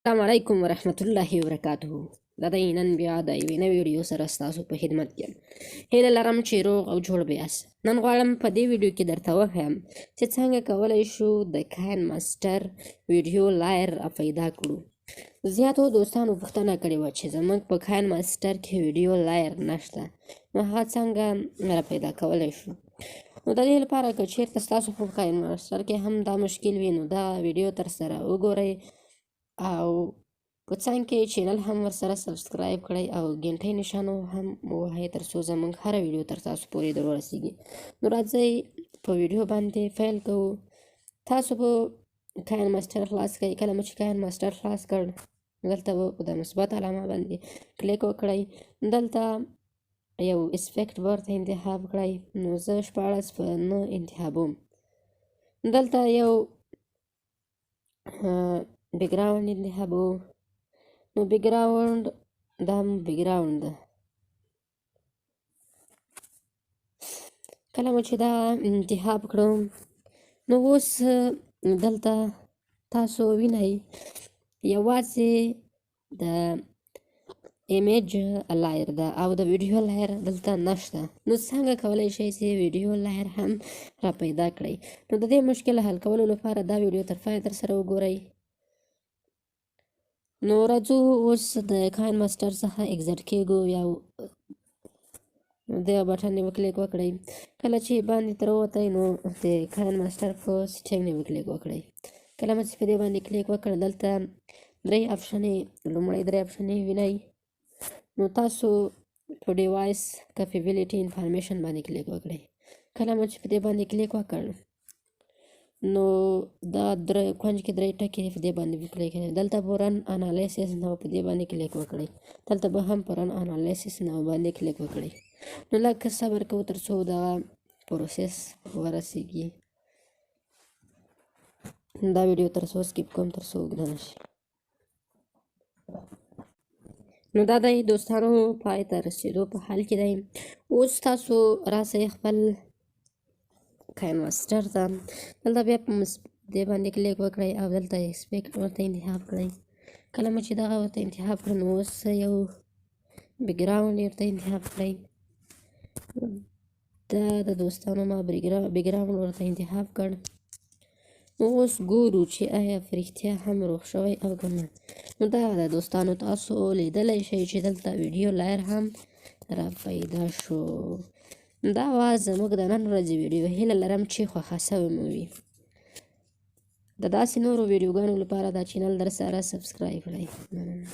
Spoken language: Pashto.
السلام علیکم ورحمت الله وبرکاته. دا دی نن بیا د یوې نوې ویډیو سره ستاسو په خدمت کې یم. هیله لرم چې روغ او جوړ به یاست. نن غواړم په دې ویډیو کې درته وښیم چې څنګه کولی شو د کاین ماسټر ویډیو لایر پیدا کړو. زیاتو دوستانو پوښتنه کړې وه چې زموږ په کاین ماسټر کې ویډیو لایر نشته، نو هغه څنګه را پیدا کولی شو. نو د دې لپاره که چېرته ستاسو په کاین ماسټر کې هم دا مشکل وي، نو دا ویډیو تر سره وګورئ او په څنګ کې چینل هم ورسره سبسکرایب کړئ او ګنټۍ نشان هم ووهئ تر څو زموږ هره ویډیو تر تاسو پورې در ورسیږي. نو راځئ په ویډیو باندې پیل کوو. تاسو به کاین ماسټر خلاص کړئ. کله مو چې کاین ماسټر خلاص کړ، دلته به د مثبت علامه باندې کلیک وکړئ. دلته یو اسفیکټ ورته انتخاب کړئ. نو زه 14 په 9 انتخابوم. دلته یو بیکګراوند انتخابو. نو بیکګراوند دا بیکګراوند ده. کله مو چې دا انتخاب کړم، نو اوس دلته تاسو وینئ یوازې د ایمیج لایر ده او د ویډیو لایر دلته نشته. نو څنګه کولی شئ چې ویډیو لایر هم را پیدا کړئ؟ نو د دې مشکل حل کولو لپاره دا ویډیو تر پایه تر سره وګورئ. نو راځو اوس د کاین ماسټر څخه اگزیټ کېږو. یا د بټن یې کلیک وکړئ. کله چې باندې تر ووتئ، نو د کاین ماسټر په سیټینګ یې کلیک وکړئ. کله مو چې په دې باندې کلیک وکړ، دلته درې آپشنې، لومړی درې آپشنې وینئ. نو تاسو په ډیوایس کیپیبلیټي انفارمیشن باندې کلیک وکړئ. کله مو چې په دې باندې کلیک وکړ، نو دا کونج کې درې ټکي په دې باندې کلیک کړئ. دلته به رن انالیسس نو په دې باندې کلیک وکړئ. دلته به هم په رن انالیسس نو باندې کلیک وکړئ. نو لږ صبر کوو تر څو دا پروسس ورسیږي. دا ویډیو تر څو سکیپ کوم تر څو اوږده نه شي. نو دا دی دوستانو پای ته رسېدو په حال کې دی. اوس تاسو راسئ خپل کاین ماسټر ته. دلته بیا په دې باندې کلیک وکړئ او دلته اسپیکټ ورته انتخاب کړئ. کله مو چې دغه ورته انتخاب کړئ، نو اوس یو بیکګراوند ورته انتخاب کړئ. دا د دوستانو ما بیکګراوند ورته انتخاب کړ. نو اوس ګورو چې آیا په رښتیا هم روغ شوی او که نه. نو دا د دوستانو تاسو لیدلی شئ چې دلته ویډیو لایر هم را پیدا شو. دا وه زموږ د نن ورځې ویډیو. هیله لرم چې خوښه سوې مو وي. د داسې نورو ویډیوګانو لپاره دا چینل در سره سبسکرایب کړئ. مننه.